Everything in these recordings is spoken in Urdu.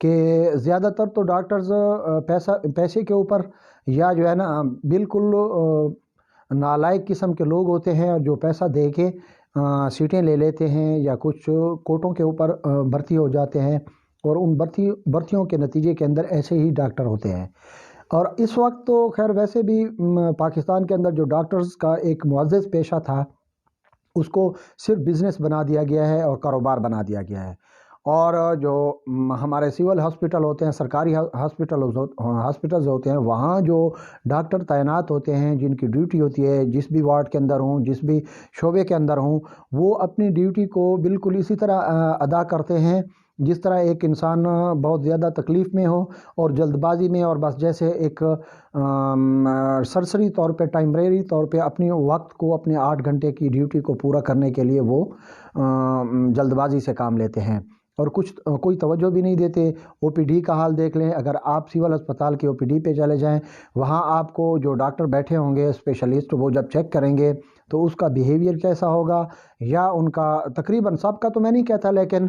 کہ زیادہ تر تو ڈاکٹرز پیسے کے اوپر یا جو ہے نا بالکل نالائق قسم کے لوگ ہوتے ہیں جو پیسہ دے کے سیٹیں لے لیتے ہیں یا کچھ کوٹوں کے اوپر بھرتی ہو جاتے ہیں، اور ان بھرتیوں کے نتیجے کے اندر ایسے ہی ڈاکٹر ہوتے ہیں۔ اور اس وقت تو خیر ویسے بھی پاکستان کے اندر جو ڈاکٹرز کا ایک معزز پیشہ تھا اس کو صرف بزنس بنا دیا گیا ہے اور کاروبار بنا دیا گیا ہے، اور جو ہمارے سول ہاسپٹل ہوتے ہیں، سرکاری ہاسپٹلز ہوتے ہیں، وہاں جو ڈاکٹر تعینات ہوتے ہیں جن کی ڈیوٹی ہوتی ہے جس بھی وارڈ کے اندر ہوں، جس بھی شعبے کے اندر ہوں، وہ اپنی ڈیوٹی کو بالکل اسی طرح ادا کرتے ہیں جس طرح ایک انسان بہت زیادہ تکلیف میں ہو اور جلد بازی میں، اور بس جیسے ایک سرسری طور پہ ٹائمریری طور پہ اپنی وقت کو اپنے 8 گھنٹے کی ڈیوٹی کو پورا کرنے کے لیے وہ جلد بازی سے کام لیتے ہیں اور کوئی توجہ بھی نہیں دیتے۔ او پی ڈی کا حال دیکھ لیں، اگر آپ سول ہسپتال کے او پی ڈی پہ چلے جائیں، وہاں آپ کو جو ڈاکٹر بیٹھے ہوں گے اسپیشلسٹ، وہ جب چیک کریں گے تو اس کا بیہیویئر کیسا ہوگا، یا ان کا تقریباً سب کا تو میں نہیں کہتا لیکن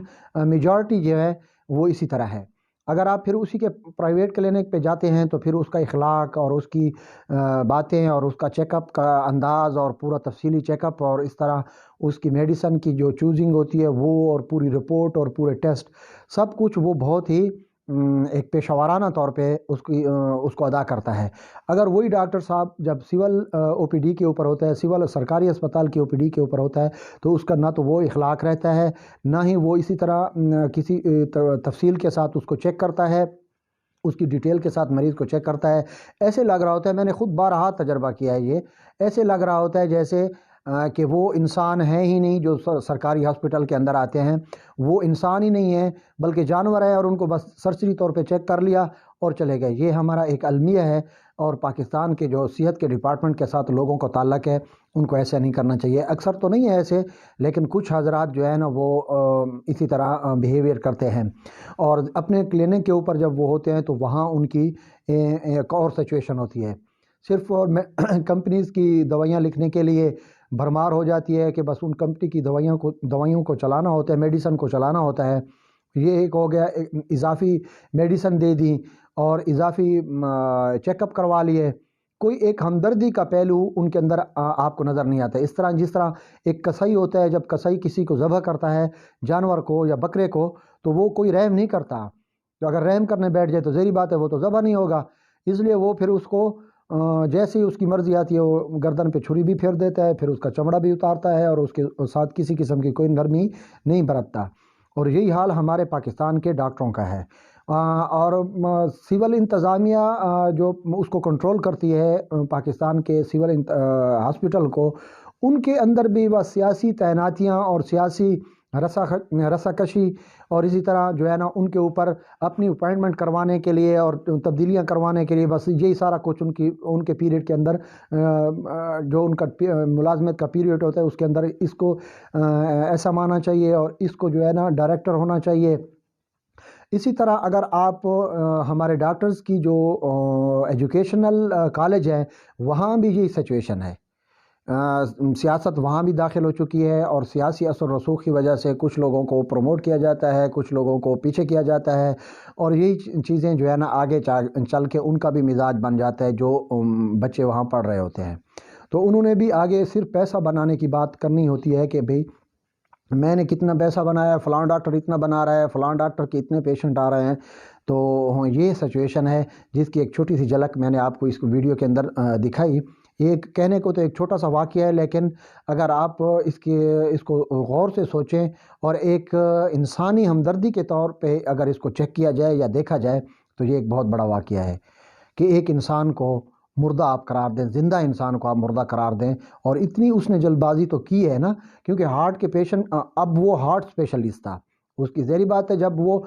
میجارٹی جو ہے وہ اسی طرح ہے۔ اگر آپ پھر اسی کے پرائیویٹ کلینک پہ جاتے ہیں تو پھر اس کا اخلاق اور اس کی باتیں اور اس کا چیک اپ کا انداز اور پورا تفصیلی چیک اپ اور اس طرح اس کی میڈیسن کی جو چوزنگ ہوتی ہے وہ، اور پوری رپورٹ اور پورے ٹیسٹ سب کچھ وہ بہت ہی ایک پیشہ ورانہ طور پہ اس کو ادا کرتا ہے۔ اگر وہی ڈاکٹر صاحب جب سول او پی ڈی کے اوپر ہوتا ہے، سول سرکاری اسپتال کے او پی ڈی کے اوپر ہوتا ہے، تو اس کا نہ تو وہ اخلاق رہتا ہے، نہ ہی وہ اسی طرح کسی تفصیل کے ساتھ اس کو چیک کرتا ہے، اس کی ڈیٹیل کے ساتھ مریض کو چیک کرتا ہے۔ ایسے لگ رہا ہوتا ہے، میں نے خود بارہا تجربہ کیا ہے، یہ ایسے لگ رہا ہوتا ہے جیسے کہ وہ انسان ہیں ہی نہیں جو سرکاری ہاسپٹل کے اندر آتے ہیں، وہ انسان ہی نہیں ہے بلکہ جانور ہے، اور ان کو بس سرسری طور پہ چیک کر لیا اور چلے گئے۔ یہ ہمارا ایک المیہ ہے، اور پاکستان کے جو صحت کے ڈپارٹمنٹ کے ساتھ لوگوں کو تعلق ہے ان کو ایسا نہیں کرنا چاہیے۔ اکثر تو نہیں ہے ایسے، لیکن کچھ حضرات جو ہے نا وہ اسی طرح بیہیویئر کرتے ہیں، اور اپنے کلینک کے اوپر جب وہ ہوتے ہیں تو وہاں ان کی ایک اور سچویشن ہوتی ہے، صرف کمپنیز کی دوائیاں لکھنے کے لیے بھرمار ہو جاتی ہے کہ بس ان کمپنی کی دوائیوں کو چلانا ہوتا ہے، میڈیسن کو چلانا ہوتا ہے۔ یہ ایک ہو گیا، اضافی میڈیسن دے دی اور اضافی چیک اپ کروا لیے، کوئی ایک ہمدردی کا پہلو ان کے اندر آپ کو نظر نہیں آتا۔ اس طرح جس طرح ایک کسائی ہوتا ہے، جب کسائی کسی کو ذبح کرتا ہے، جانور کو یا بکرے کو، تو وہ کوئی رحم نہیں کرتا، تو اگر رحم کرنے بیٹھ جائے تو ظاہری بات ہے وہ تو ذبح نہیں ہوگا، اس لیے وہ پھر اس کو جیسے ہی اس کی مرضی آتی ہے وہ گردن پہ چھری بھی پھیر دیتا ہے، پھر اس کا چمڑا بھی اتارتا ہے، اور اس کے ساتھ کسی قسم کی کوئی نرمی نہیں برتتا۔ اور یہی حال ہمارے پاکستان کے ڈاکٹروں کا ہے، اور سول انتظامیہ جو اس کو کنٹرول کرتی ہے پاکستان کے سول ہاسپٹل کو، ان کے اندر بھی بس سیاسی تعیناتیاں اور سیاسی رسا کشی، اور اسی طرح جو ہے نا ان کے اوپر اپنی اپائنٹمنٹ کروانے کے لیے اور تبدیلیاں کروانے کے لیے، بس یہی سارا کچھ ان کے پیریڈ کے اندر جو ان کا ملازمت کا پیریڈ ہوتا ہے اس کے اندر اس کو ایسا مانا چاہیے اور اس کو جو ہے نا ڈائریکٹر ہونا چاہیے۔ اسی طرح اگر آپ ہمارے ڈاکٹرز کی جو ایجوکیشنل کالج ہیں وہاں بھی یہی سچویشن ہے، سیاست وہاں بھی داخل ہو چکی ہے، اور سیاسی اثر و رسوخ کی وجہ سے کچھ لوگوں کو پروموٹ کیا جاتا ہے، کچھ لوگوں کو پیچھے کیا جاتا ہے، اور یہی چیزیں جو ہے نا آگے چل کے ان کا بھی مزاج بن جاتا ہے جو بچے وہاں پڑھ رہے ہوتے ہیں۔ تو انہوں نے بھی آگے صرف پیسہ بنانے کی بات کرنی ہوتی ہے کہ بھئی میں نے کتنا پیسہ بنایا ہے، فلاں ڈاکٹر اتنا بنا رہا ہے، فلاں ڈاکٹر کے اتنے پیشنٹ آ رہے ہیں۔ تو یہ سچویشن ہے جس کی ایک چھوٹی سی جھلک میں نے آپ کو اس ویڈیو کے اندر دکھائی۔ ایک کہنے کو تو ایک چھوٹا سا واقعہ ہے، لیکن اگر آپ اس کو غور سے سوچیں اور ایک انسانی ہمدردی کے طور پہ اگر اس کو چیک کیا جائے یا دیکھا جائے تو یہ ایک بہت بڑا واقعہ ہے کہ ایک انسان کو مردہ آپ قرار دیں، زندہ انسان کو آپ مردہ قرار دیں، اور اتنی اس نے جلد بازی تو کی ہے نا، کیونکہ ہارٹ کے پیشنٹ، اب وہ ہارٹ اسپیشلسٹ تھا، اس کی ظاہری بات ہے جب وہ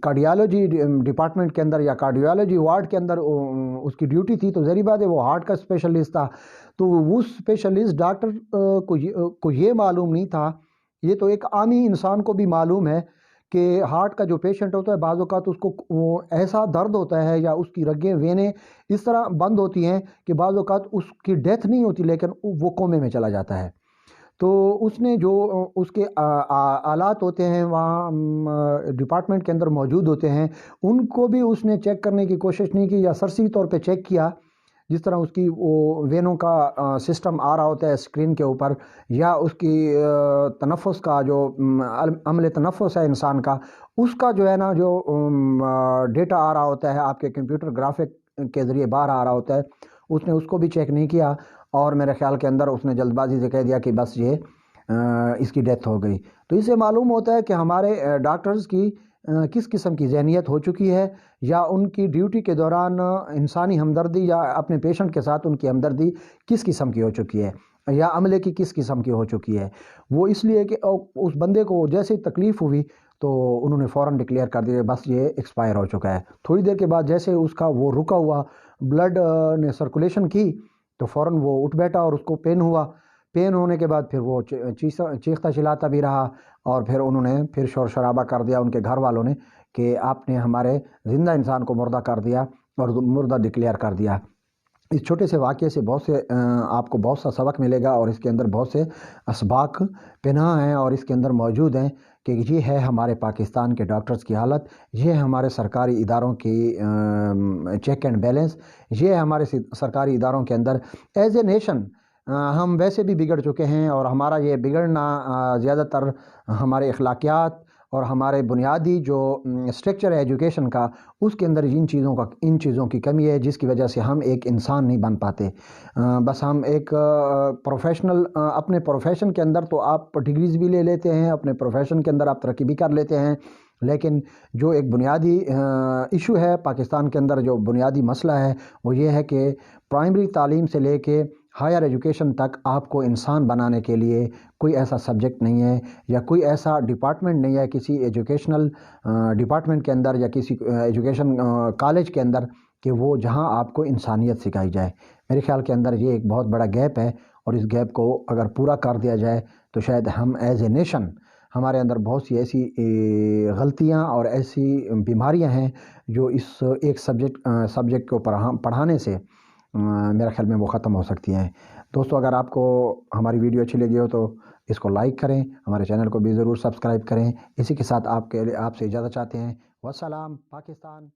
کارڈیالوجی ڈپارٹمنٹ کے اندر یا کارڈیالوجی وارڈ کے اندر اس کی ڈیوٹی تھی تو ظاہری بات ہے وہ ہارٹ کا اسپیشلسٹ تھا، تو اس اسپیشلسٹ ڈاکٹر کو یہ معلوم نہیں تھا، یہ تو ایک عامی انسان کو بھی معلوم ہے کہ ہارٹ کا جو پیشنٹ ہوتا ہے بعض اوقات اس کو ایسا درد ہوتا ہے یا اس کی رگیں وینیں اس طرح بند ہوتی ہیں کہ بعض اوقات اس کی ڈیتھ نہیں ہوتی لیکن وہ کومے میں چلا جاتا ہے۔ تو اس نے جو اس کے آلات ہوتے ہیں وہاں ڈپارٹمنٹ کے اندر موجود ہوتے ہیں، ان کو بھی اس نے چیک کرنے کی کوشش نہیں کی یا سرسری طور پہ چیک کیا، جس طرح اس کی وہ وینوں کا سسٹم آ رہا ہوتا ہے اسکرین کے اوپر، یا اس کی تنفس کا جو عمل تنفس ہے انسان کا، اس کا جو ہے نا جو ڈیٹا آ رہا ہوتا ہے آپ کے کمپیوٹر گرافک کے ذریعے باہر آ رہا ہوتا ہے، اس نے اس کو بھی چیک نہیں کیا، اور میرے خیال کے اندر اس نے جلد بازی سے کہہ دیا کہ بس یہ اس کی ڈیتھ ہو گئی۔ تو اس سے معلوم ہوتا ہے کہ ہمارے ڈاکٹرز کی کس قسم کی ذہنیت ہو چکی ہے، یا ان کی ڈیوٹی کے دوران انسانی ہمدردی یا اپنے پیشنٹ کے ساتھ ان کی ہمدردی کس قسم کی ہو چکی ہے، یا عملے کی کس قسم کی ہو چکی ہے۔ وہ اس لیے کہ اس بندے کو جیسے تکلیف ہوئی تو انہوں نے فوراً ڈکلیئر کر دیا بس یہ ایکسپائر ہو چکا ہے۔ تھوڑی دیر کے بعد جیسے اس کا وہ رکا ہوا بلڈ نے سرکولیشن کی تو فوراً وہ اٹھ بیٹھا، اور اس کو پین ہوا، پین ہونے کے بعد پھر وہ چیختا چلاتا بھی رہا، اور پھر انہوں نے پھر شور شرابہ کر دیا ان کے گھر والوں نے کہ آپ نے ہمارے زندہ انسان کو مردہ کر دیا اور مردہ ڈکلیئر کر دیا۔ اس چھوٹے سے واقعے سے بہت سے آپ کو بہت سا سبق ملے گا، اور اس کے اندر بہت سے اسباق پنہاں ہیں اور اس کے اندر موجود ہیں کہ یہ ہے ہمارے پاکستان کے ڈاکٹرز کی حالت، یہ ہمارے سرکاری اداروں کی چیک اینڈ بیلنس، یہ ہمارے سرکاری اداروں کے اندر ایز اے نیشن ہم ویسے بھی بگڑ چکے ہیں، اور ہمارا یہ بگڑنا زیادہ تر ہمارے اخلاقیات اور ہمارے بنیادی جو اسٹرکچر ہے ایجوکیشن کا، اس کے اندر ان چیزوں کی کمی ہے، جس کی وجہ سے ہم ایک انسان نہیں بن پاتے۔ بس ہم ایک پروفیشنل اپنے پروفیشن کے اندر تو آپ ڈگریز بھی لے لیتے ہیں، اپنے پروفیشن کے اندر آپ ترقی بھی کر لیتے ہیں، لیکن جو ایک بنیادی ایشو ہے پاکستان کے اندر، جو بنیادی مسئلہ ہے، وہ یہ ہے کہ پرائمری تعلیم سے لے کے ہائر ایجوکیشن تک آپ کو انسان بنانے کے لیے کوئی ایسا سبجیکٹ نہیں ہے، یا کوئی ایسا ڈپارٹمنٹ نہیں ہے کسی ایجوکیشنل ڈپارٹمنٹ کے اندر یا کسی ایجوکیشن کالج کے اندر کہ وہ جہاں آپ کو انسانیت سکھائی جائے۔ میرے خیال کے اندر یہ ایک بہت بڑا گیپ ہے، اور اس گیپ کو اگر پورا کر دیا جائے تو شاید ہم ایز اے نیشن، ہمارے اندر بہت سی ایسی غلطیاں اور ایسی بیماریاں ہیں جو اس ایک سبجیکٹ کو پڑھانے سے میرے خیال میں وہ ختم ہو سکتی ہیں۔ دوستو، اگر آپ کو ہماری ویڈیو اچھی لگی ہو تو اس کو لائک کریں، ہمارے چینل کو بھی ضرور سبسکرائب کریں۔ اسی کے ساتھ آپ سے اجازت چاہتے ہیں۔ والسلام، پاکستان۔